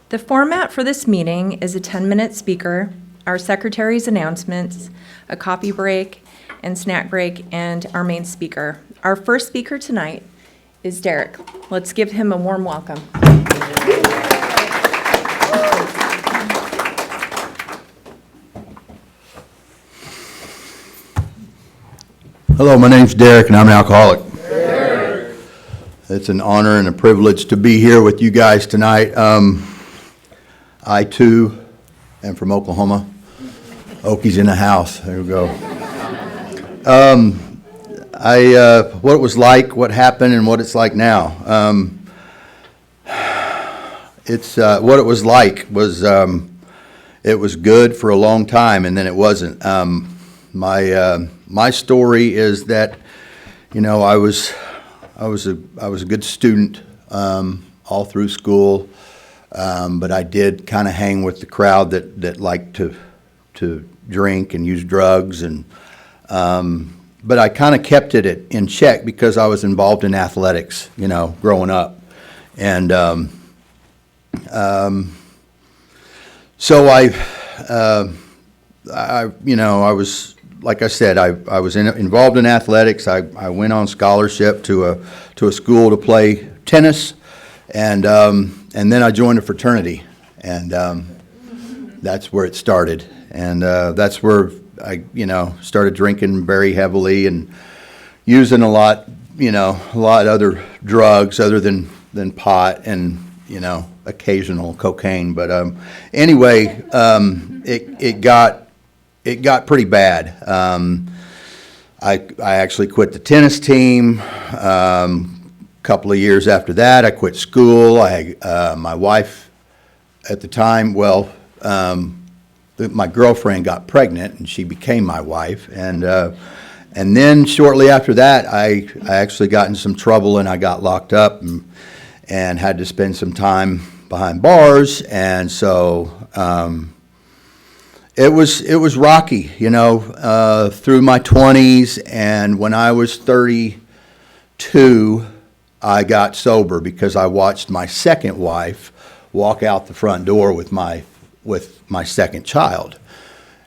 The format for this meeting is a 10-minute speaker, our secretary's announcements, a coffee break and snack break, and our main speaker. Our first speaker tonight is Derrik. Let's give him a warm welcome. Hello, my name's Derrik, and I'm an alcoholic. Derrik. It's an honor and a privilege to be here with you guys tonight. I, too, am from Oklahoma. Okie's in the house. There we go. What it was like, what happened, and what it's like now. What it was like was it was good for a long time, and then it wasn't. My story is that, you know, I was a good student all through school, but I did kind of hang with the crowd that liked to drink and use drugs, and but I kind of kept it in check because I was involved in athletics, you know, growing up, and so I was. Like I said, I was involved in athletics. I went on scholarship to a school to play tennis, and then I joined a fraternity, and that's where it started. And that's where I started drinking very heavily and using a lot of other drugs other than pot and occasional cocaine. But anyway, it got pretty bad. I actually quit the tennis team. A couple of years after that, I quit school. My wife at the time, my girlfriend got pregnant, and she became my wife. And then shortly after that, I actually got in some trouble, and I got locked up and had to spend some time behind bars. And so It was rocky, through my 20s, and when I was 32, I got sober because I watched my second wife walk out the front door with my second child,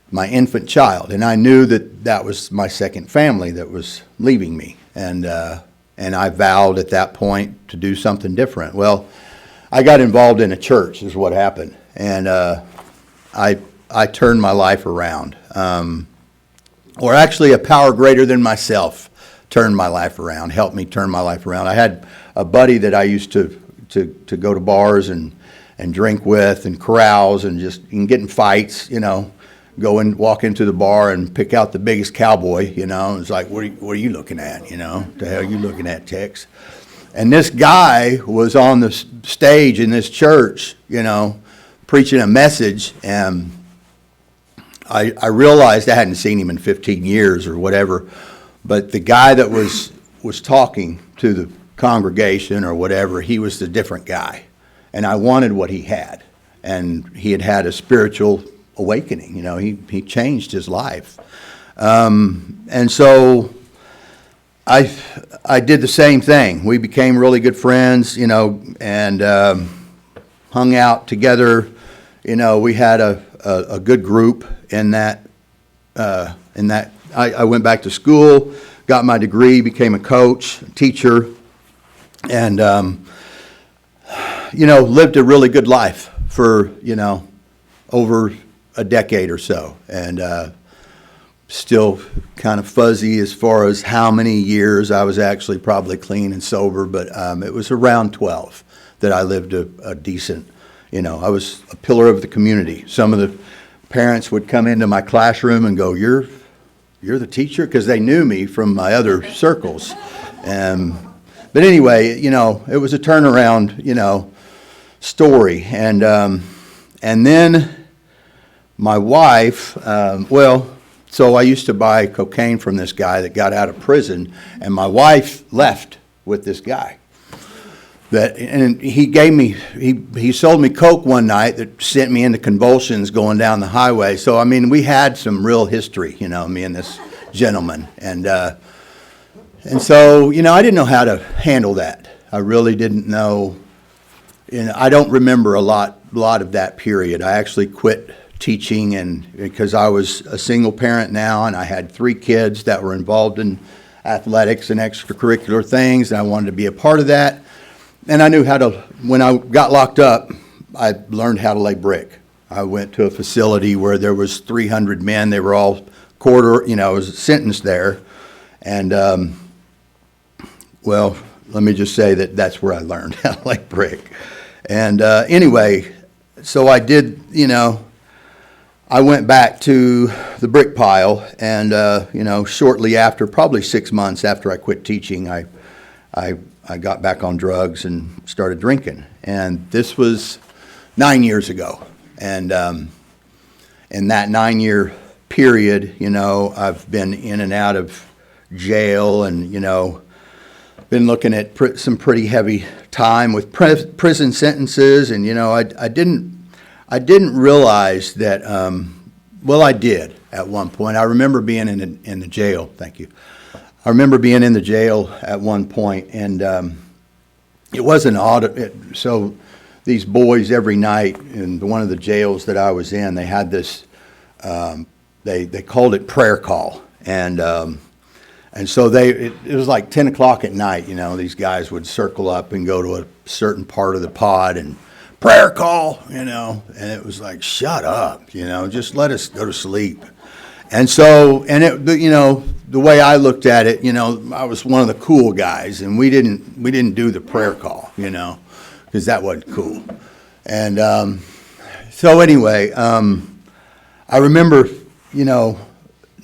my infant child, and I knew that was my second family that was leaving me, and I vowed at that point to do something different. Well, I got involved in a church is what happened, and I turned my life around, or actually a power greater than myself turned my life around, helped me turn my life around. I had a buddy that I used to go to bars and drink with and carouse and get in fights, go and walk into the bar and pick out the biggest cowboy, It's like, what are you looking at, The hell are you looking at, Tex? And this guy was on the stage in this church, preaching a message, and I realized I hadn't seen him in 15 years or whatever, but the guy that was talking to the congregation or whatever, he was a different guy, and I wanted what he had, and he had a spiritual awakening. He changed his life, and so I did the same thing. We became really good friends, and hung out together. We had a good group in that. I went back to school, got my degree, became a coach, teacher, and lived a really good life for over a decade or so, and still kind of fuzzy as far as how many years I was actually probably clean and sober, but it was around 12 that I lived a decent. I was a pillar of the community. Some of the parents would come into my classroom and go, "You're the teacher?" Because they knew me from my other circles. But anyway, it was a turnaround, story. And then my wife, so I used to buy cocaine from this guy that got out of prison, and my wife left with this guy. And he sold me coke one night that sent me into convulsions going down the highway. So we had some real history, me and this gentleman, and so I didn't know how to handle that. I really didn't know. I don't remember a lot lot of that period. I actually quit teaching, and because I was a single parent now, and I had 3 kids that were involved in athletics and extracurricular things, and I wanted to be a part of that. And I knew how to, when I got locked up, I learned how to lay brick. I went to a facility where there was 300 men. They were all I was sentenced there. And, well, let me just say that that's where I learned how to lay brick. And anyway, so I did, I went back to the brick pile, and, shortly after, probably 6 months after I quit teaching, I got back on drugs and started drinking. And this was 9 years ago. And in that 9-year period, I've been in and out of jail, and, been looking at some pretty heavy time with prison sentences. And, I didn't realize that, well, I did at one point. I remember being in the jail. Thank you. I remember being in the jail at one point, and it wasn't odd. So these boys every night in one of the jails that I was in, they had this, they called it prayer call. And so it was like 10 o'clock at night, these guys would circle up and go to a certain part of the pod and prayer call, and it was like, shut up, just let us go to sleep. And so, the way I looked at it, I was one of the cool guys, and we didn't do the prayer call, because that wasn't cool. And so anyway, I remember,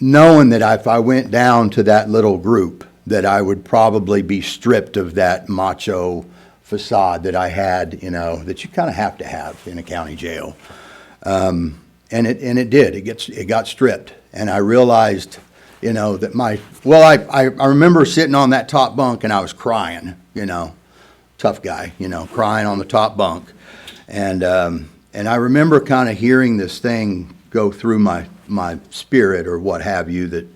knowing that if I went down to that little group, that I would probably be stripped of that macho facade that I had, that you kind of have to have in a county jail. And it did. It got stripped. And I realized, that I remember sitting on that top bunk and I was crying, tough guy, crying on the top bunk. And I remember kind of hearing this thing go through my spirit or what have you that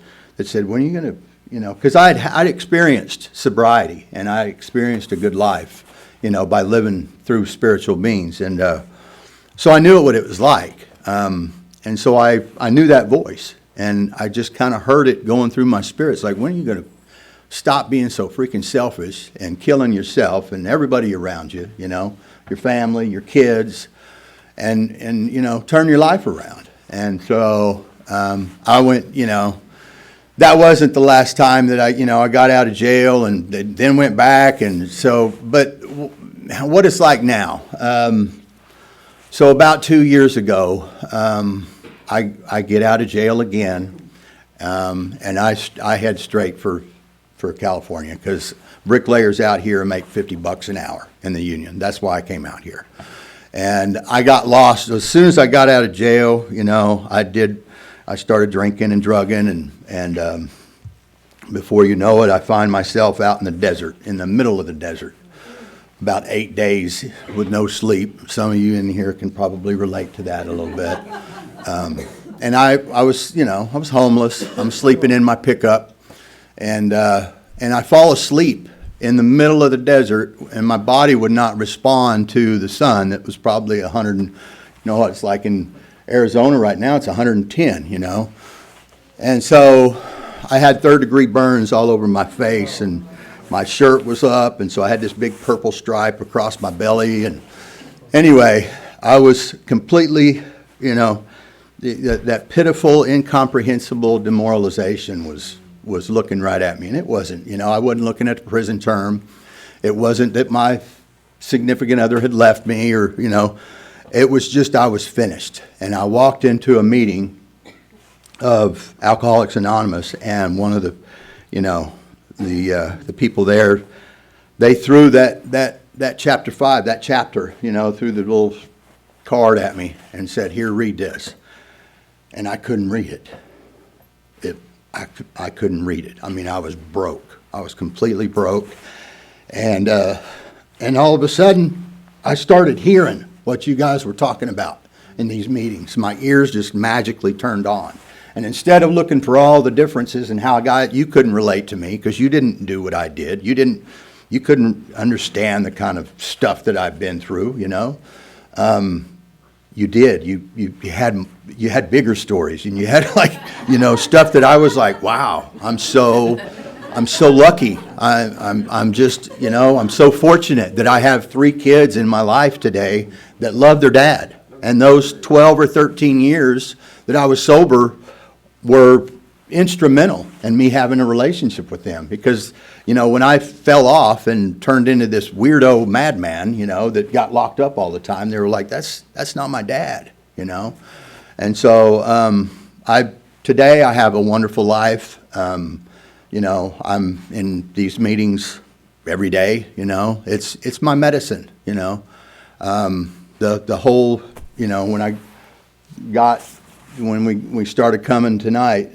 said, when are you going to, because I'd experienced sobriety and I experienced a good life, by living through spiritual beings. And so I knew what it was like. And so I knew that voice, and I just kind of heard it going through my spirit. It's like, when are you going to stop being so freaking selfish and killing yourself and everybody around you, your family, your kids, and turn your life around? And so I went, that wasn't the last time that I got out of jail and then went back. And so, but what it's like now. So about 2 years ago, I get out of jail again, and I head straight for California, because bricklayers out here make $50 an hour in the union. That's why I came out here. And I got lost. As soon as I got out of jail, I started drinking and drugging, and before you know it, I find myself out in the desert, in the middle of the desert, about 8 days with no sleep. Some of you in here can probably relate to that a little bit. And I was homeless. I'm sleeping in my pickup, and I fall asleep in the middle of the desert, and my body would not respond to the sun. That was probably 100, what it's like in Arizona right now, it's 110, And so I had third-degree burns all over my face, and my shirt was up, and so I had this big purple stripe across my belly. And anyway, I was completely, that pitiful, incomprehensible demoralization was looking right at me. And it wasn't, I wasn't looking at the prison term. It wasn't that my significant other had left me, or, it was just I was finished. And I walked into a meeting of Alcoholics Anonymous, and one of the people there, they threw that chapter 5, that chapter, threw the little card at me and said, "Here, read this." And I couldn't read it. I couldn't read it. I mean, I was broke. I was completely broke. And all of a sudden, I started hearing what you guys were talking about in these meetings. My ears just magically turned on. And instead of looking for all the differences and how you couldn't relate to me because you didn't do what I did. You couldn't understand the kind of stuff that I've been through, you did. You had bigger stories, and you had like, stuff that I was like, wow, I'm so lucky. I'm just, I'm so fortunate that I have 3 kids in my life today that love their dad. And those 12 or 13 years that I was sober were instrumental in me having a relationship with them. Because, when I fell off and turned into this weirdo madman, that got locked up all the time, they were like, that's not my dad, And so today I have a wonderful life. I'm in these meetings every day, It's my medicine, The whole, when we started coming tonight,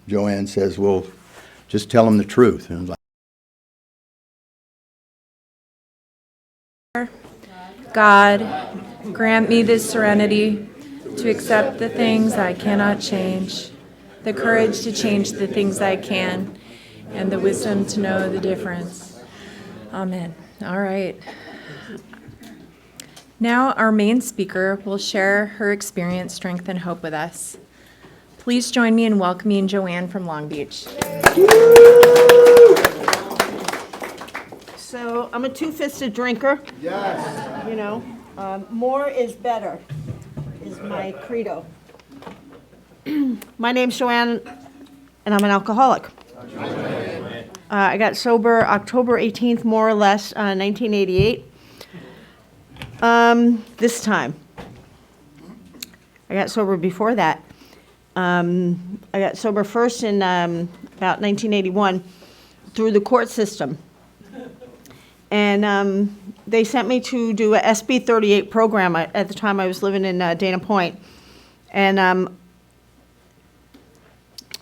Joanne says, well, just tell them the truth. And I was like, God, grant me the serenity to accept the things I cannot change, the courage to change the things I can, and the wisdom to know the difference. Amen. All right. Now our main speaker will share her experience, strength, and hope with us. Please join me in welcoming Joanne from Long Beach. So I'm a two-fisted drinker. Yes. More is better is my credo. My name's Joanne, and I'm an alcoholic. I got sober October 18th, more or less, 1988. This time. I got sober before that. I got sober first in about 1981 through the court system. And they sent me to do a SB 38 program. At the time, I was living in Dana Point. And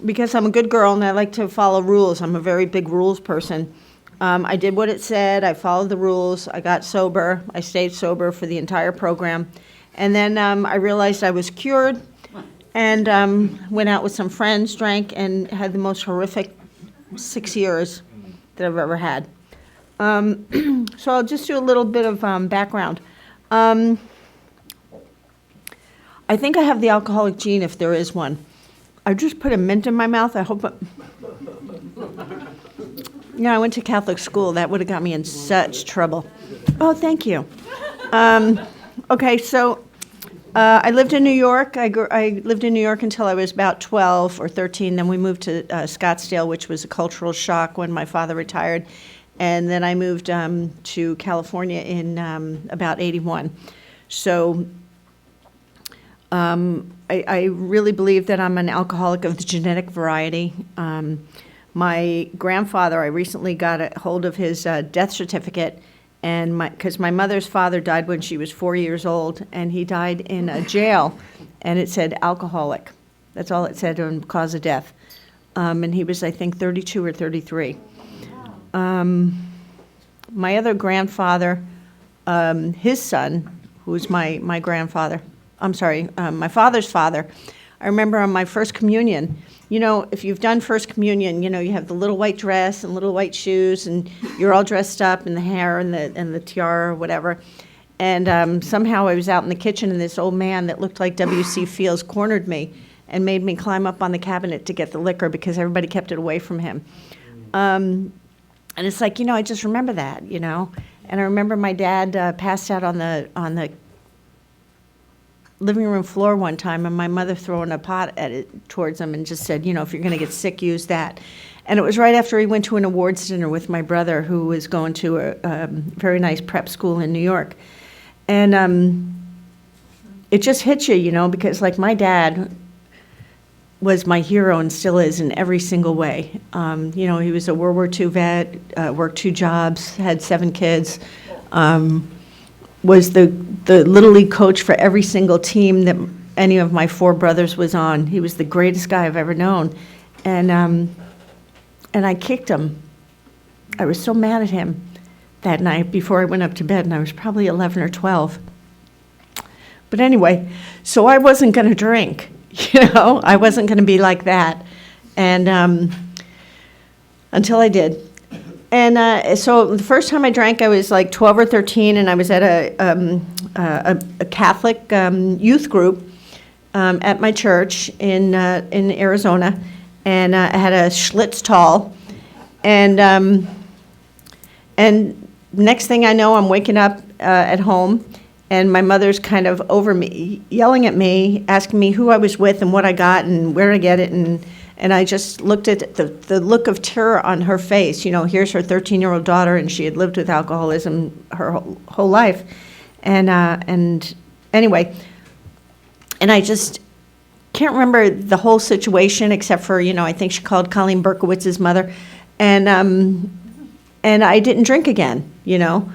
because I'm a good girl and I like to follow rules, I'm a very big rules person. I did what it said. I followed the rules. I got sober. I stayed sober for the entire program. And then I realized I was cured and went out with some friends, drank, and had the most horrific 6 years that I've ever had. So I'll just do a little bit of background. I think I have the alcoholic gene, if there is one. I just put a mint in my mouth. I hope I went to Catholic school. That would have got me in such trouble. Oh, thank you. Okay, so I lived in New York. I lived in New York until I was about 12 or 13. Then we moved to Scottsdale, which was a cultural shock when my father retired. And then I moved to California in about 81. So I really believe that I'm an alcoholic of the genetic variety. My grandfather, I recently got a hold of his death certificate, and because my mother's father died when she was 4 years old, and he died in a jail, and it said alcoholic. That's all it said on cause of death. And he was, I think, 32 or 33. My other grandfather, his son, who was my grandfather, my father's father, I remember on my first communion, if you've done first communion, you have the little white dress and little white shoes, and you're all dressed up in the hair and the tiara or whatever. And somehow I was out in the kitchen, and this old man that looked like W.C. Fields cornered me and made me climb up on the cabinet to get the liquor because everybody kept it away from him. And it's like, I just remember that, And I remember my dad passed out on the living room floor one time, and my mother throwing a pot at it towards him and just said, if you're going to get sick, use that. And it was right after he went to an awards dinner with my brother, who was going to a very nice prep school in New York. And it just hits you, because like my dad was my hero and still is in every single way. He was a World War II vet, worked 2 jobs, had 7 kids, was the Little League coach for every single team that any of my 4 brothers was on. He was the greatest guy I've ever known. And I kicked him. I was so mad at him that night before I went up to bed, and I was probably 11 or 12. But anyway, so I wasn't going to drink. I wasn't going to be like that, and until I did. And so the first time I drank, I was like 12 or 13, and I was at a Catholic youth group at my church in Arizona, and I had a Schlitz tall, and next thing I know, I'm waking up at home, and my mother's kind of over me, yelling at me, asking me who I was with and what I got and where I get it, and I just looked at the look of terror on her face. You know, here's her 13-year-old daughter, and she had lived with alcoholism her whole life, and anyway, and I just can't remember the whole situation except for, you know, I think she called Colleen Berkowitz's mother, and I didn't drink again, you know.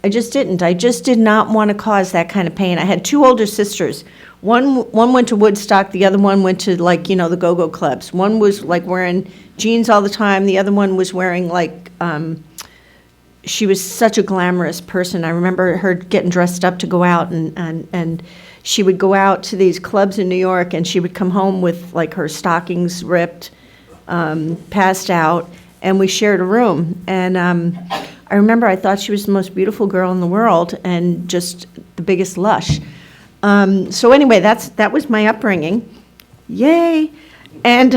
I just didn't. I just did not want to cause that kind of pain. I had two older sisters. One went to Woodstock. The other one went to, like, you know, the go-go clubs. One was, like, wearing jeans all the time. The other one was wearing, like, she was such a glamorous person. I remember her getting dressed up to go out, and she would go out to these clubs in New York, and she would come home with, like, her stockings ripped, passed out, and we shared a room. And I remember I thought she was the most beautiful girl in the world and just the biggest lush. So anyway, that was my upbringing. Yay! And,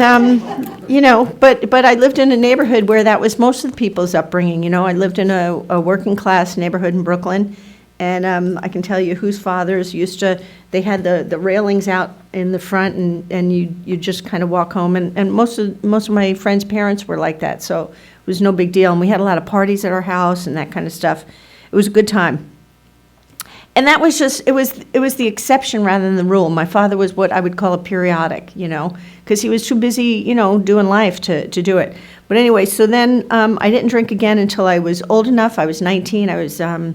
you know, but I lived in a neighborhood where that was most of the people's upbringing. You know, I lived in a working class neighborhood in Brooklyn, and I can tell you whose fathers used to, they had the railings out in the front, and you just kind of walk home, and most of my friends' parents were like that, so it was no big deal, and we had a lot of parties at our house and that kind of stuff. It was a good time. And that was just, it was the exception rather than the rule. My father was what I would call a periodic, you know, because he was too busy, you know, doing life to do it. But anyway, so then I didn't drink again until I was old enough. I was 19. I was, and,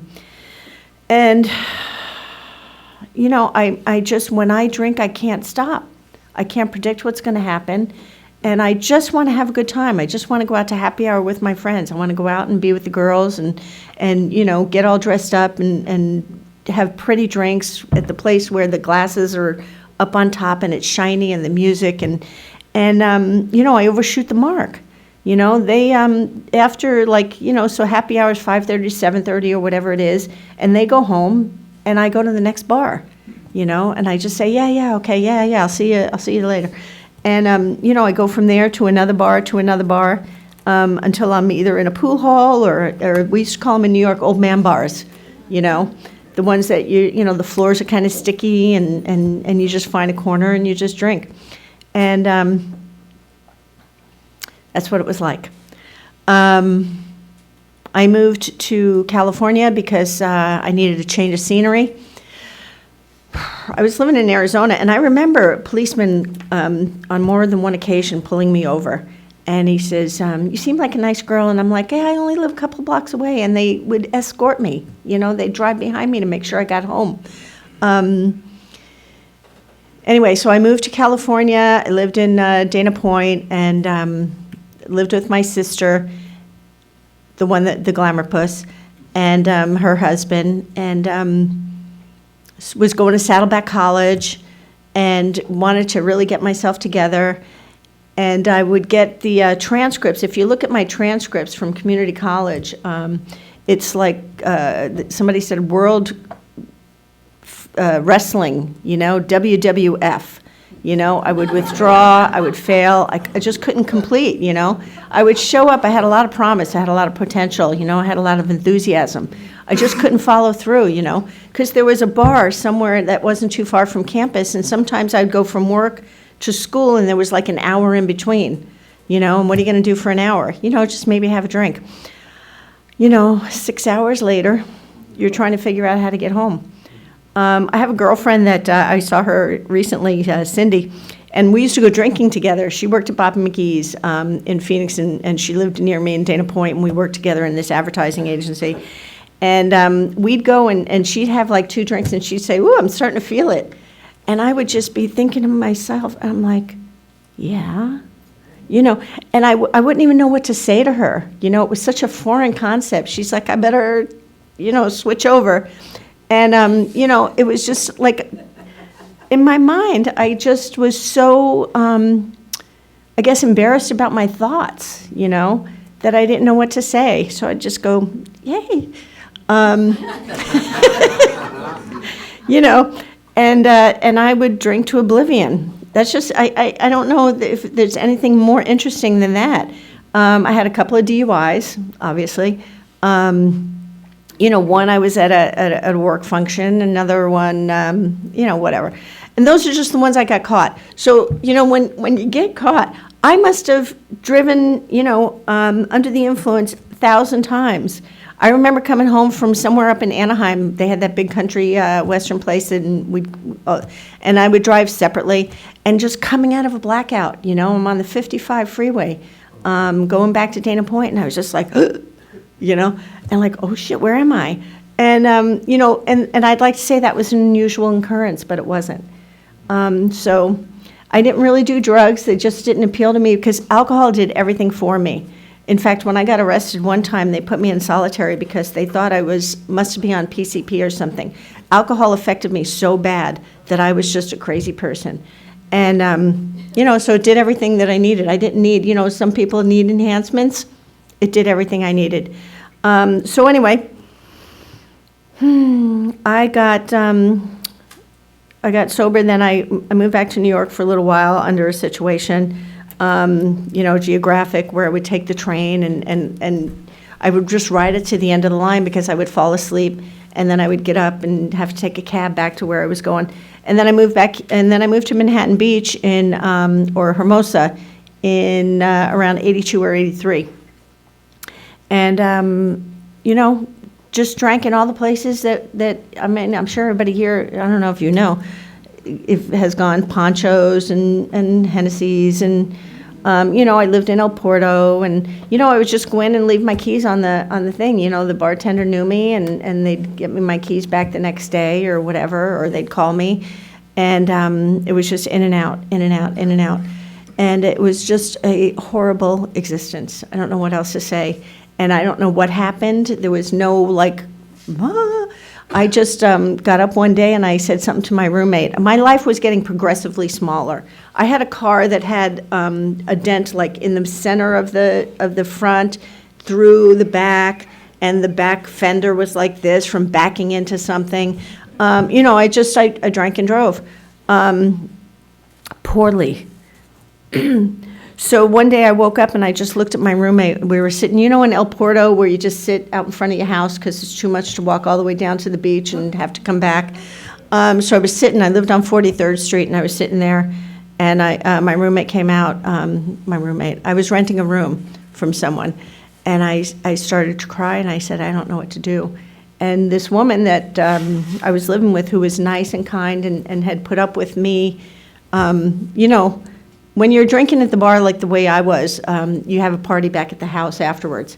you know, I just, when I drink, I can't stop. I can't predict what's going to happen. And I just want to have a good time. I just want to go out to happy hour with my friends. I want to go out and be with the girls and you know, get all dressed up and have pretty drinks at the place where the glasses are up on top and it's shiny and the music and you know, I overshoot the mark. You know, they after, like, you know, so happy hour is 5:30 to 7:30 or whatever it is, and they go home and I go to the next bar, you know, and I just say, yeah, okay, yeah, I'll see you later. And you know, I go from there to another bar until I'm either in a pool hall or we used to call them in New York old man bars, you know. The ones that you know, the floors are kind of sticky and you just find a corner and you just drink. And that's what it was like. I moved to California because I needed a change of scenery. I was living in Arizona, and I remember a policeman on more than one occasion pulling me over. And he says, you seem like a nice girl. And I'm like, hey, I only live a couple blocks away. And they would escort me. You know, they'd drive behind me to make sure I got home. Anyway, so I moved to California. I lived in Dana Point and lived with my sister, the glamour puss, and her husband. And was going to Saddleback College and wanted to really get myself together. And I would get the transcripts. If you look at my transcripts from community college, it's like somebody said World Wrestling, you know, WWF. You know, I would withdraw, I would fail, I just couldn't complete, you know. I would show up, I had a lot of promise, I had a lot of potential, you know, I had a lot of enthusiasm. I just couldn't follow through, you know, because there was a bar somewhere that wasn't too far from campus, and sometimes I'd go from work to school and there was like an hour in between, you know, and what are you going to do for an hour? You know, just maybe have a drink. You know, 6 hours later, you're trying to figure out how to get home. I have a girlfriend that I saw her recently, Cindy, and we used to go drinking together. She worked at Bob McGee's in Phoenix, and she lived near me in Dana Point, and we worked together in this advertising agency. And we'd go, and she'd have like 2 drinks, and she'd say, ooh, I'm starting to feel it. And I would just be thinking to myself, I'm like, yeah. You know, and I wouldn't even know what to say to her. You know, it was such a foreign concept. She's like, I better, you know, switch over. And, you know, it was just like, in my mind, I just was so, I guess, embarrassed about my thoughts, you know, that I didn't know what to say. So I'd just go, yay. you know, and I would drink to oblivion. That's just, I don't know if there's anything more interesting than that. I had a couple of DUIs, obviously. You know, one I was at a work function, another one, you know, whatever. And those are just the ones I got caught. So, you know, when you get caught, I must have driven, you know, under the influence 1,000 times. I remember coming home from somewhere up in Anaheim. They had that big country western place, and and I would drive separately, and just coming out of a blackout. You know, I'm on the 55 freeway, going back to Dana Point, and I was just like, you know, and like, oh shit, where am I? And you know, and I'd like to say that was an unusual occurrence, but it wasn't. So I didn't really do drugs. They just didn't appeal to me because alcohol did everything for me. In fact, when I got arrested one time, they put me in solitary because they thought I must be on PCP or something. Alcohol affected me so bad that I was just a crazy person. And, you know, so it did everything that I needed. I didn't need, you know, some people need enhancements. It did everything I needed. So anyway, I got sober, then I moved back to New York for a little while under a situation, you know, geographic, where I would take the train and I would just ride it to the end of the line because I would fall asleep, and then I would get up and have to take a cab back to where I was going. And then I moved back, and then I moved to Manhattan Beach or Hermosa in around 82 or 83. And, you know, just drank in all the places that I mean, I'm sure everybody here, I don't know if you know, it has gone, Ponchos and Hennessy's, and, you know, I lived in El Porto, and, you know, I would just go in and leave my keys on the thing. You know, the bartender knew me, and they'd get me my keys back the next day or whatever, or they'd call me, and it was just in and out, in and out, in and out. And it was just a horrible existence. I don't know what else to say. And I don't know what happened. There was no, like, I just got up one day and I said something to my roommate. My life was getting progressively smaller. I had a car that had a dent, like, in the center of the front, through the back, and the back fender was like this from backing into something. You know, I drank and drove poorly. So one day I woke up and I just looked at my roommate. We were sitting, you know, in El Porto, where you just sit out in front of your house because it's too much to walk all the way down to the beach and have to come back. So I was sitting, I lived on 43rd Street, and I was sitting there, and my roommate came out, I was renting a room from someone, and I started to cry, and I said, I don't know what to do. And this woman that I was living with, who was nice and kind and had put up with me, you know, when you're drinking at the bar like the way I was, you have a party back at the house afterwards.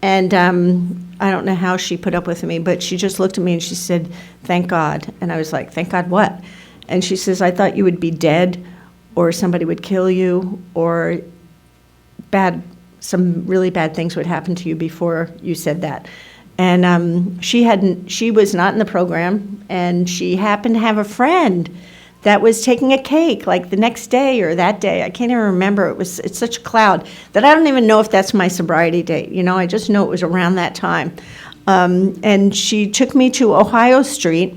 And I don't know how she put up with me, but she just looked at me and she said, thank God. And I was like, thank God what? And she says, I thought you would be dead, or somebody would kill you, or some really bad things would happen to you before you said that. And she was not in the program, and she happened to have a friend that was taking a cake like the next day or that day. I can't even remember. It's such a cloud that I don't even know if that's my sobriety date. You know, I just know it was around that time. And she took me to Ohio Street,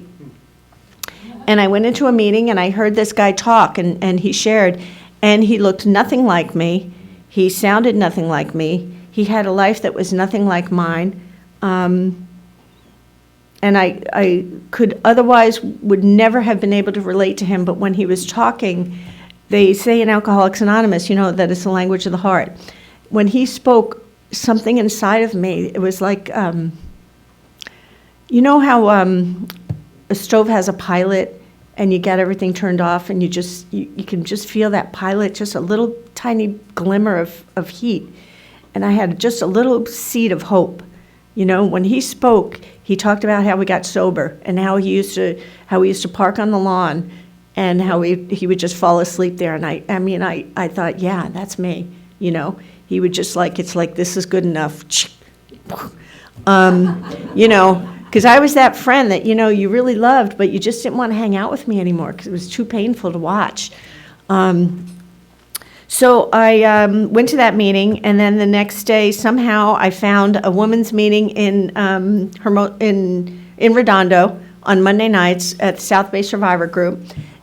and I went into a meeting, and I heard this guy talk, and he shared, and he looked nothing like me. He sounded nothing like me. He had a life that was nothing like mine. And I could otherwise would never have been able to relate to him, but when he was talking, they say in Alcoholics Anonymous, you know, that it's the language of the heart. When he spoke, something inside of me, it was like, you know how a stove has a pilot, and you get everything turned off, and you can just feel that pilot, just a little tiny glimmer of heat. And I had just a little seed of hope. You know, when he spoke, he talked about how we got sober, and how he used to park on the lawn, and how he would just fall asleep there. And I thought, yeah, that's me. You know, he would just it's like, this is good enough. You know, because I was that friend that, you know, you really loved, but you just didn't want to hang out with me anymore because it was too painful to watch. So I went to that meeting, and then the next day, somehow I found a women's meeting in Redondo, on Monday nights at the South Bay Survivor Group.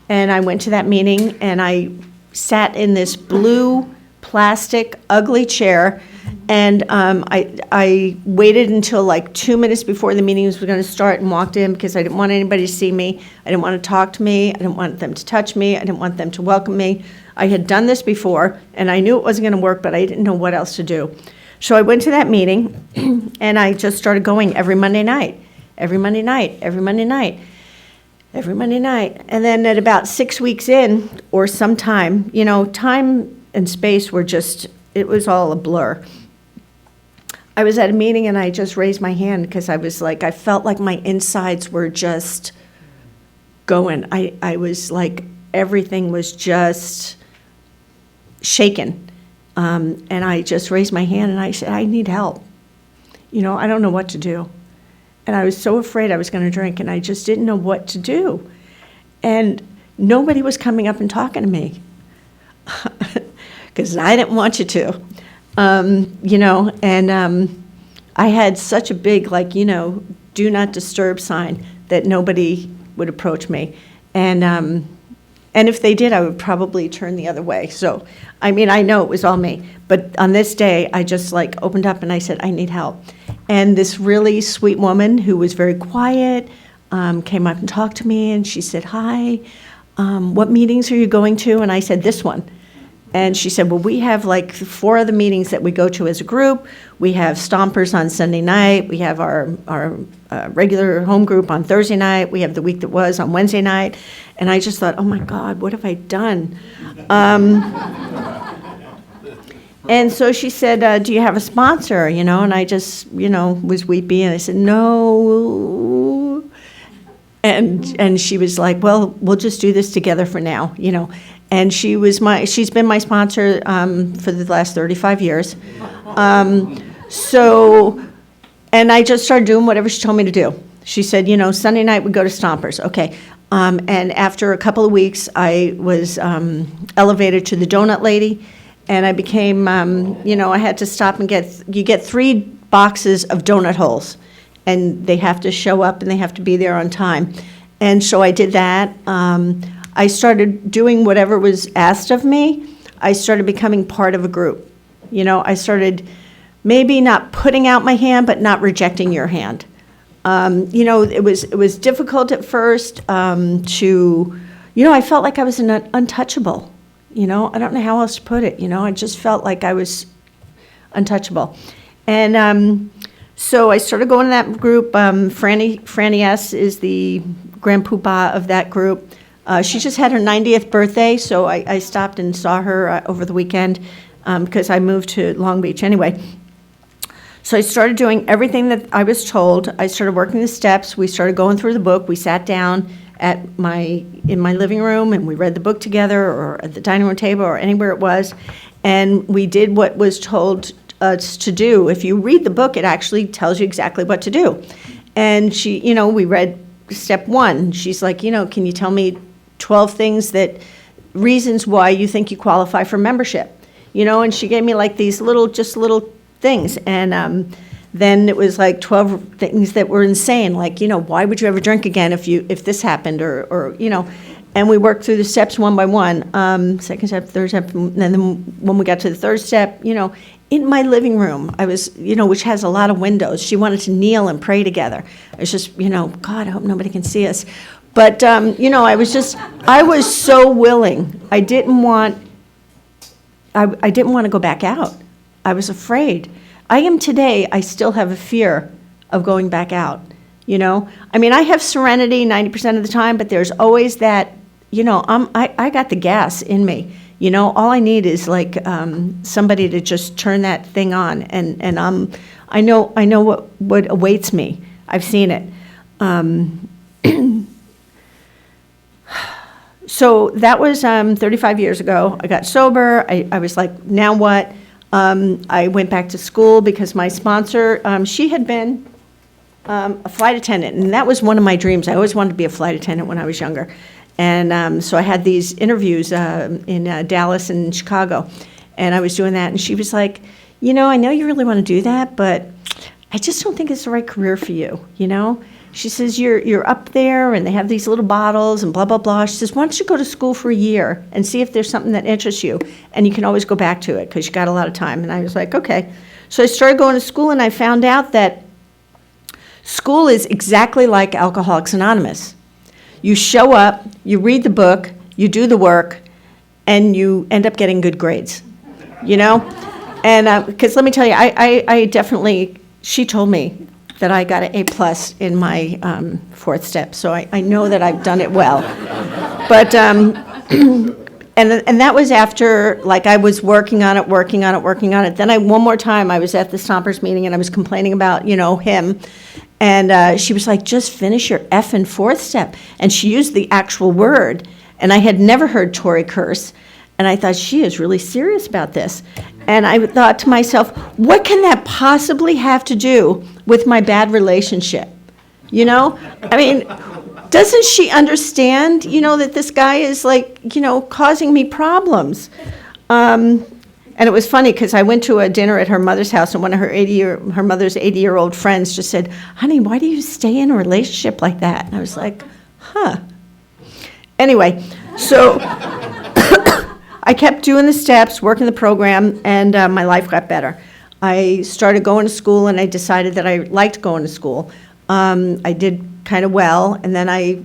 And I went to that meeting, and I sat in this blue plastic ugly chair, and I waited until like 2 minutes before the meeting was going to start and walked in because I didn't want anybody to see me. I didn't want to talk to me. I didn't want them to touch me. I didn't want them to welcome me. I had done this before, and I knew it wasn't going to work, but I didn't know what else to do. So I went to that meeting, and I just started going every Monday night, every Monday night, every Monday night, every Monday night. And then at about 6 weeks in, or sometime, time and space were just, it was all a blur. I was at a meeting, and I just raised my hand because I was like, I felt like my insides were just going. I was like, everything was just shaken. And I just raised my hand, and I said, I need help. I don't know what to do. And I was so afraid I was going to drink, and I just didn't know what to do. And nobody was coming up and talking to me because I didn't want you to. I had such a big, do not disturb sign that nobody would approach me. And if they did, I would probably turn the other way. So, I know it was all me. But on this day, I just opened up and I said, I need help. And this really sweet woman who was very quiet came up and talked to me, and she said, hi, what meetings are you going to? And I said, this one. And she said, well, we have 4 other meetings that we go to as a group. We have Stompers on Sunday night. We have our regular home group on Thursday night. We have the week that was on Wednesday night. And I just thought, oh my God, what have I done? And so she said, do you have a sponsor? And I just, was weepy. And I said, no. And she was like, well, we'll just do this together for now, And she's been my sponsor for the last 35 years. And I just started doing whatever she told me to do. She said, Sunday night we go to Stompers. Okay. And after a couple of weeks, I was elevated to the donut lady, and I became, I had to stop and you get 3 boxes of donut holes, and they have to show up and they have to be there on time. And so I did that. I started doing whatever was asked of me. I started becoming part of a group. I started maybe not putting out my hand, but not rejecting your hand. It was difficult at first I felt like I was untouchable. I don't know how else to put it. I just felt like I was untouchable. And so I started going to that group. Franny S. is the grand poobah of that group. She just had her 90th birthday, so I stopped and saw her over the weekend because I moved to Long Beach anyway. So I started doing everything that I was told. I started working the steps. We started going through the book. We sat down in my living room, and we read the book together, or at the dining room table, or anywhere it was. And we did what was told us to do. If you read the book, it actually tells you exactly what to do. And she, we read step 1. She's like, can you tell me 12 reasons why you think you qualify for membership? And she gave me these little things. And then it was 12 things that were insane. Why would you ever drink again if this happened, or and we worked through the steps one by one, second step, third step, and then when we got to the third step, in my living room, I was, which has a lot of windows. She wanted to kneel and pray together. I was just, God, I hope nobody can see us. But, I was so willing. I didn't want to go back out. I was afraid. I am today, I still have a fear of going back out, I have serenity 90% of the time, but there's always that, I got the gas in me. All I need is somebody to just turn that thing on, and I know what awaits me. I've seen it. So that was 35 years ago. I got sober. I was like, now what? I went back to school because my sponsor, she had been a flight attendant, and that was one of my dreams. I always wanted to be a flight attendant when I was younger. And so I had these interviews in Dallas and Chicago, and I was doing that, and she was like, I know you really want to do that, but I just don't think it's the right career for you, She says, you're up there, and they have these little bottles, and blah, blah, blah. She says, why don't you go to school for a year and see if there's something that interests you, and you can always go back to it, because you got a lot of time. And I was like, okay. So I started going to school, and I found out that school is exactly like Alcoholics Anonymous. You show up, you read the book, you do the work, and you end up getting good grades, you know? And because let me tell you, I definitely, she told me that I got an A+ in my fourth step, so I know that I've done it well. But, and that was after, like, I was working on it. Then one more time, I was at the Stompers meeting, and I was complaining about, him. And she was like, just finish your F in fourth step. And she used the actual word. And I had never heard Tori curse. And I thought, she is really serious about this. And I thought to myself, what can that possibly have to do with my bad relationship? I mean, doesn't she understand, that this guy is like, causing me problems? And it was funny because I went to a dinner at her mother's house, and one of her mother's 80-year-old friends just said, honey, why do you stay in a relationship like that? And I was like, huh. Anyway, so I kept doing the steps, working the program, and my life got better. I started going to school, and I decided that I liked going to school. I did kind of well, and then I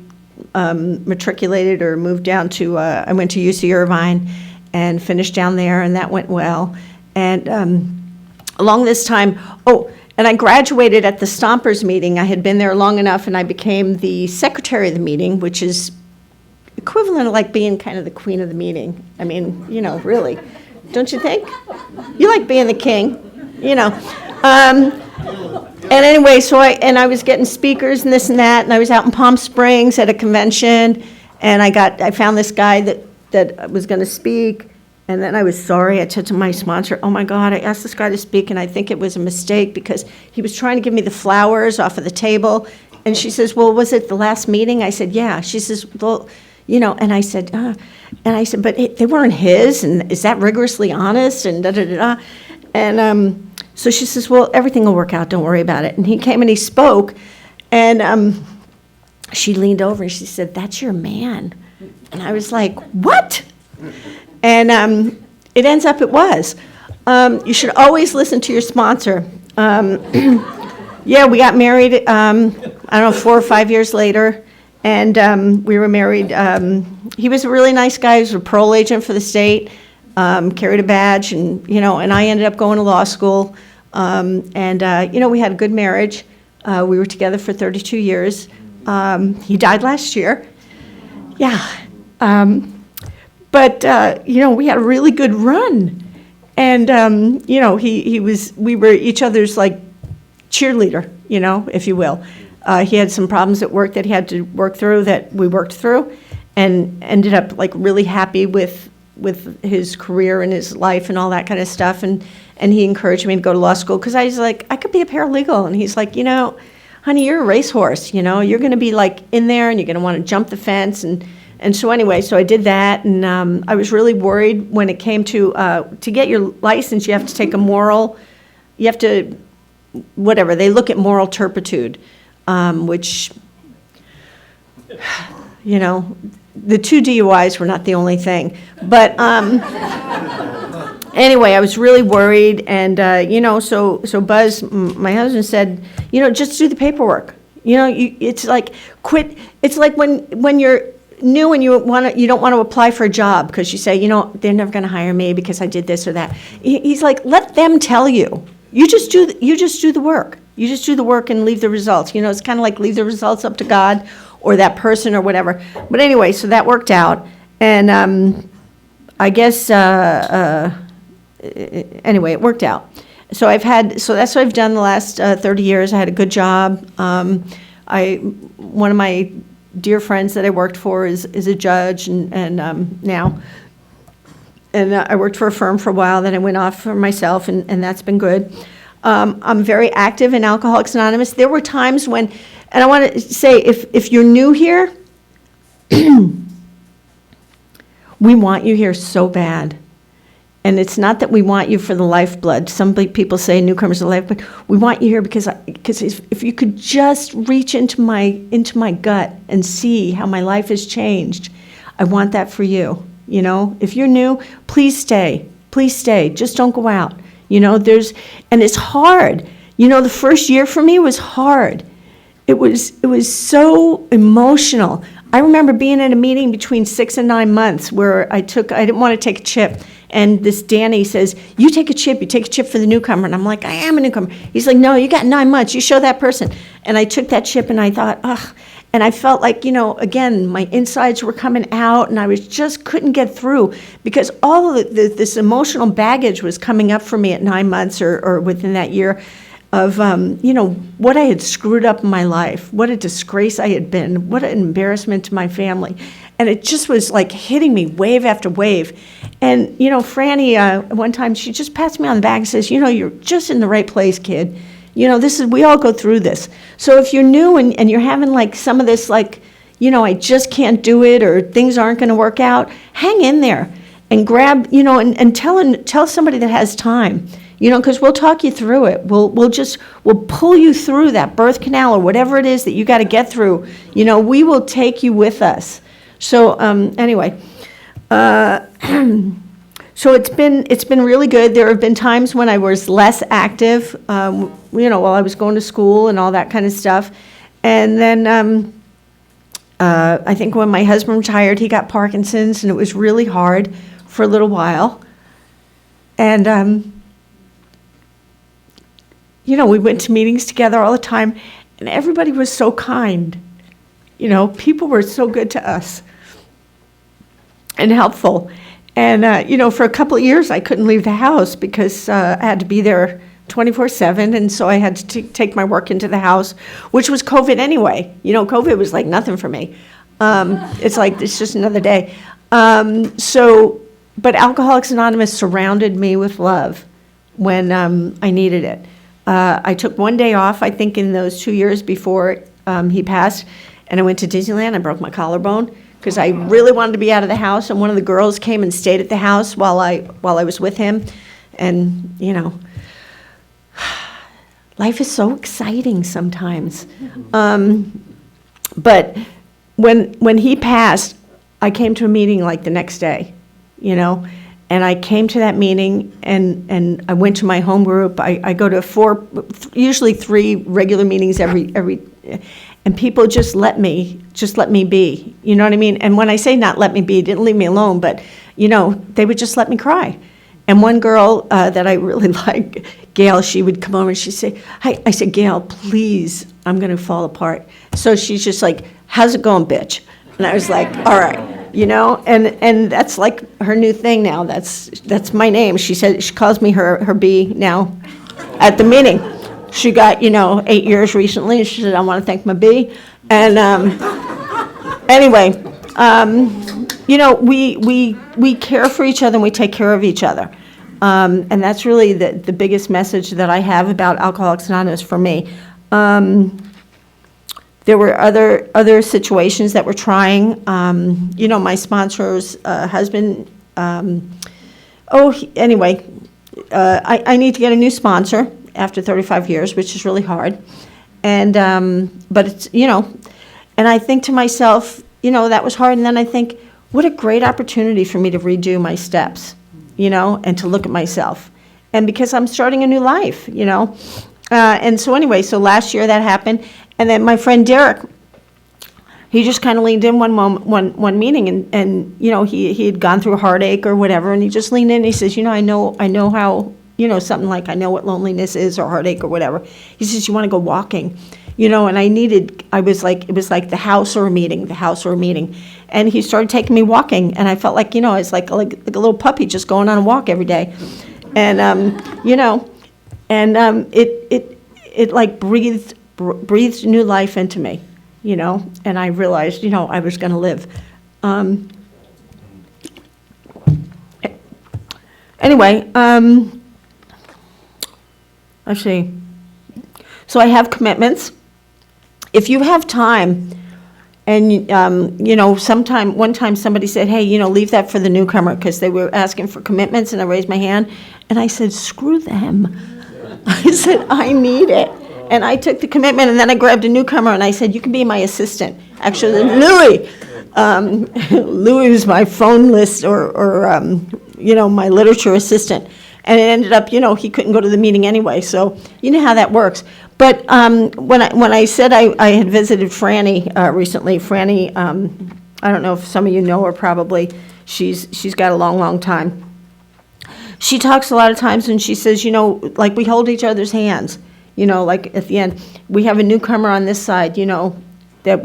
matriculated or moved down to, I went to UC Irvine, and finished down there, and that went well. And along this time, and I graduated at the Stompers meeting. I had been there long enough, and I became the secretary of the meeting, which is equivalent of like being kind of the queen of the meeting. I mean, really, don't you think? You like being the king, And anyway, so I was getting speakers and this and that, and I was out in Palm Springs at a convention, and I found this guy that was going to speak, and then I was sorry. I said to my sponsor, oh my God, I asked this guy to speak, and I think it was a mistake because he was trying to give me the flowers off of the table. And she says, well, was it the last meeting? I said, yeah. She says, well, and I said, but they weren't his, and is that rigorously honest, and da-da-da-da. And so she says, well, everything will work out, don't worry about it. And he came and he spoke, and she leaned over and she said, that's your man. And I was like, what? And it ends up it was. You should always listen to your sponsor. Yeah, we got married, I don't know, 4 or 5 years later. And we were married. He was a really nice guy. He was a parole agent for the state, carried a badge. And, and I ended up going to law school. We had a good marriage. We were together for 32 years. He died last year. Yeah. But we had a really good run. And, we were each other's, like, cheerleader, if you will. He had some problems at work that he had to work through that we worked through, and ended up, like, really happy with his career and his life and all that kind of stuff. And he encouraged me to go to law school because I was like, I could be a paralegal. And he's like, honey, you're a racehorse, you're going to be, like, in there, and you're going to want to jump the fence. And so anyway, so I did that, and I was really worried when it came to get your license, you have to take you have to, whatever, they look at moral turpitude, which, the 2 DUIs were not the only thing. But anyway, I was really worried, and, so Buzz, my husband, said, just do the paperwork. It's like, quit. It's like when you're new and you don't want to apply for a job because you say, they're never going to hire me because I did this or that. He's like, let them tell you. You just do the work. You just do the work and leave the results. It's kind of like leave the results up to God or that person or whatever. But anyway, so that worked out. And I guess, anyway, it worked out. So that's what I've done the last 30 years. I had a good job. One of my dear friends that I worked for is a judge, and now. And I worked for a firm for a while, then I went off for myself, and that's been good. I'm very active in Alcoholics Anonymous. There were times when, and I want to say, if you're new here, we want you here so bad. And it's not that we want you for the lifeblood. Some people say newcomers are lifeblood. We want you here because if you could just reach into my gut and see how my life has changed, I want that for you. You know, if you're new, please stay. Please stay. Just don't go out. You know, and it's hard. You know, the first year for me was hard. It was so emotional. I remember being at a meeting between 6 and 9 months where I didn't want to take a chip. And this Danny says, you take a chip for the newcomer. And I'm like, I am a newcomer. He's like, no, you got 9 months. You show that person. And I took that chip and I thought, ugh. And I felt like, you know, again, my insides were coming out and I just couldn't get through because all of this emotional baggage was coming up for me at 9 months or within that year of, you know, what I had screwed up in my life, what a disgrace I had been, what an embarrassment to my family. And it just was like hitting me wave after wave. And, you know, Franny, one time she just pats me on the back and says, you know, you're just in the right place, kid. You know, we all go through this. So if you're new and you're having like some of this, like, you know, I just can't do it or things aren't going to work out, hang in there and grab, you know, and tell somebody that has time, you know, because we'll talk you through it. We'll pull you through that birth canal or whatever it is that you got to get through. You know, we will take you with us. So anyway, so it's been really good. There have been times when I was less active, you know, while I was going to school and all that kind of stuff. And then I think when my husband retired, he got Parkinson's, and it was really hard for a little while. And you know, we went to meetings together all the time, and everybody was so kind. You know, people were so good to us and helpful. And, you know, for a couple of years, I couldn't leave the house because I had to be there 24/7, and so I had to take my work into the house, which was COVID anyway. You know, COVID was like nothing for me. It's like, it's just another day. But Alcoholics Anonymous surrounded me with love when I needed it. I took one day off, I think, in those 2 years before he passed, and I went to Disneyland. I broke my collarbone because I really wanted to be out of the house, and one of the girls came and stayed at the house while I was with him. And, you know, life is so exciting sometimes. But when he passed, I came to a meeting like the next day, you know, and I came to that meeting and I went to my home group. I go to usually 3 regular meetings every, and people just let me be, you know what I mean? And when I say not let me be, didn't leave me alone, but, you know, they would just let me cry. And one girl that I really like, Gail, she would come over and she'd say, hi. I said, Gail, please, I'm going to fall apart. So she's just like, how's it going, bitch? And I was like, all right, you know, and that's like her new thing now. That's my name. She said, she calls me her B now at the meeting. She got, you know, 8 years recently, and she said, I want to thank my B. And anyway, you know, we care for each other and we take care of each other. And that's really the biggest message that I have about Alcoholics Anonymous for me. There were other situations that we're trying. You know, my sponsor's husband, anyway, I need to get a new sponsor after 35 years, which is really hard. And, but it's, you know, and I think to myself, you know, that was hard. And then I think, what a great opportunity for me to redo my steps, you know, and to look at myself. And because I'm starting a new life, you know. And so anyway, so last year that happened. And then my friend Derrik, he just kind of leaned in one meeting and you know, he had gone through a heartache or whatever, and he just leaned in and he says, you know, I know how, you know, something like, I know what loneliness is or heartache or whatever. He says, you want to go walking? You know, and it was like the house or a meeting. And he started taking me walking, and I felt like, you know, it's like a little puppy just going on a walk every day. And, you know, and it like breathed new life into me, you know, and I realized, you know, I was going to live. Anyway, let's see. So I have commitments. If you have time, And, one time somebody said, hey, leave that for the newcomer, because they were asking for commitments, and I raised my hand, and I said, screw them. I said, I need it. And I took the commitment, and then I grabbed a newcomer, and I said, you can be my assistant. Actually, Louis. Louis was my phone list or my literature assistant. And it ended up, he couldn't go to the meeting anyway, so you know how that works. But when I said I had visited Franny recently, Franny, I don't know if some of you know her probably, she's got a long, long time. She talks a lot of times and she says, like we hold each other's hands, like at the end. We have a newcomer on this side, that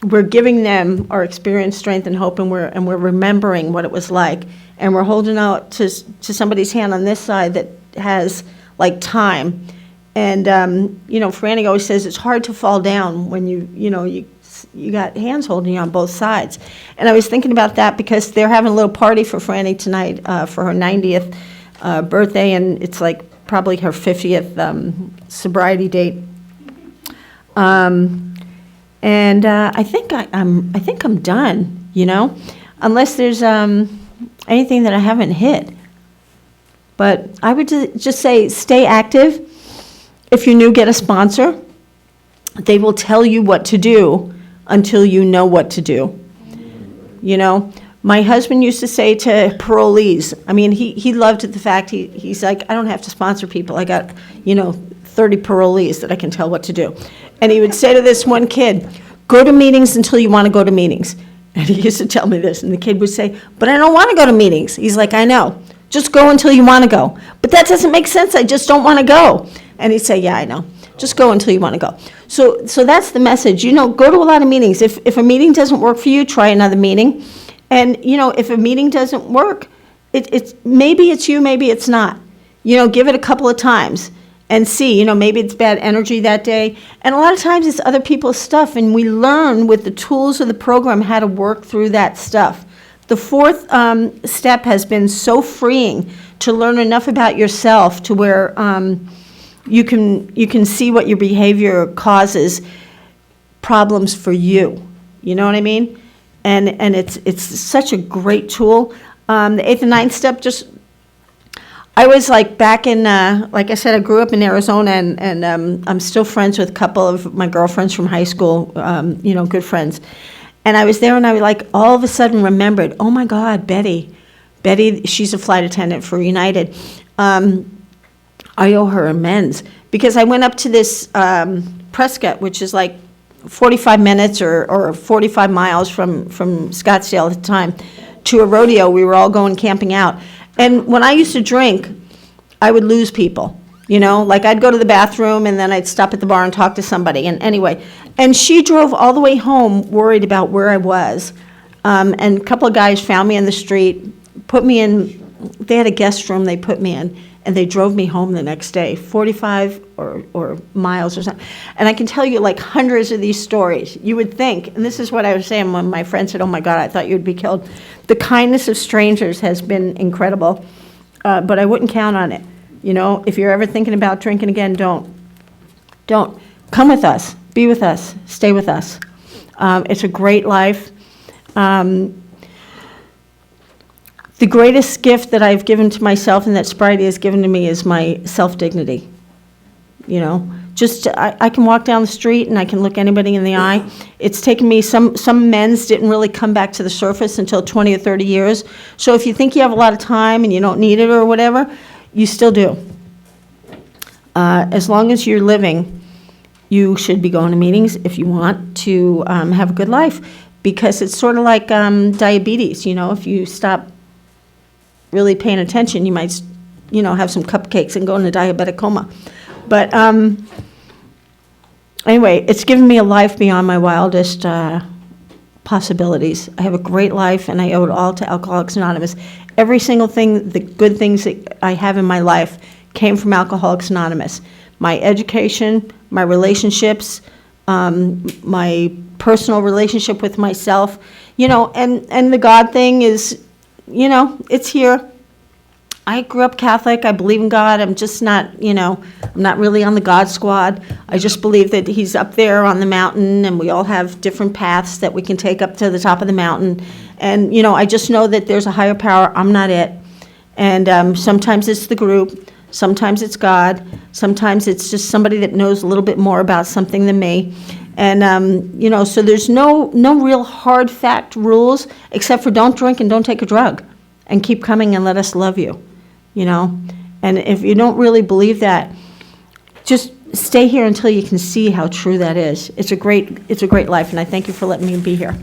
we're giving them our experience, strength, and hope, and we're remembering what it was like. And we're holding out to somebody's hand on this side that has, like, time. And, Franny always says it's hard to fall down when you got hands holding you on both sides. And I was thinking about that because they're having a little party for Franny tonight for her 90th birthday, and it's, like, probably her 50th sobriety date. And I think I'm done, unless there's anything that I haven't hit. But I would just say stay active. If you're new, get a sponsor. They will tell you what to do until you know what to do. My husband used to say to parolees, he loved the fact he's like, I don't have to sponsor people. I got, 30 parolees that I can tell what to do. And he would say to this one kid, go to meetings until you want to go to meetings. And he used to tell me this, and the kid would say, but I don't want to go to meetings. He's like, I know. Just go until you want to go. But that doesn't make sense. I just don't want to go. And he'd say, yeah, I know. Just go until you want to go. So that's the message. Go to a lot of meetings. If a meeting doesn't work for you, try another meeting. And, if a meeting doesn't work, it's maybe it's you, maybe it's not. Give it a couple of times and see, maybe it's bad energy that day. And a lot of times it's other people's stuff, and we learn with the tools of the program how to work through that stuff. The fourth step has been so freeing to learn enough about yourself to where you can see what your behavior causes problems for you. You know what I mean? And it's such a great tool. The eighth and ninth step, I was like back in, like I said, I grew up in Arizona, and I'm still friends with a couple of my girlfriends from high school, good friends. And I was there, and I like all of a sudden remembered, oh my God, Betty, she's a flight attendant for United. I owe her amends, because I went up to this Prescott, which is like 45 minutes or 45 miles from Scottsdale at the time, to a rodeo. We were all going camping out. And when I used to drink, I would lose people, like I'd go to the bathroom and then I'd stop at the bar and talk to somebody. And anyway, and she drove all the way home worried about where I was. And a couple of guys found me in the street, put me in, they had a guest room they put me in, and they drove me home the next day, 45 or miles or something. And I can tell you like hundreds of these stories. You would think, and this is what I was saying when my friend said, oh my God, I thought you'd be killed. The kindness of strangers has been incredible, but I wouldn't count on it. If you're ever thinking about drinking again, don't. Come with us, be with us, stay with us. It's a great life. The greatest gift that I've given to myself and that sobriety has given to me is my self-dignity. I can walk down the street and I can look anybody in the eye. It's taken me, some men's didn't really come back to the surface until 20 or 30 years. So if you think you have a lot of time and you don't need it or whatever, you still do. As long as you're living, you should be going to meetings if you want to have a good life, because it's sort of like diabetes. If you stop really paying attention, you might, have some cupcakes and go into diabetic coma. But anyway, it's given me a life beyond my wildest possibilities. I have a great life, and I owe it all to Alcoholics Anonymous. Every single thing, the good things that I have in my life came from Alcoholics Anonymous. My education, my relationships, my personal relationship with myself, and the God thing is, it's here. I grew up Catholic. I believe in God. I'm just not, I'm not really on the God squad. I just believe that he's up there on the mountain, and we all have different paths that we can take up to the top of the mountain. And, I just know that there's a higher power. I'm not it. And sometimes it's the group. Sometimes it's God. Sometimes it's just somebody that knows a little bit more about something than me. And, so there's no real hard fact rules, except for don't drink and don't take a drug, and keep coming and let us love you. And if you don't really believe that, just stay here until you can see how true that is. It's a great life, and I thank you for letting me be here.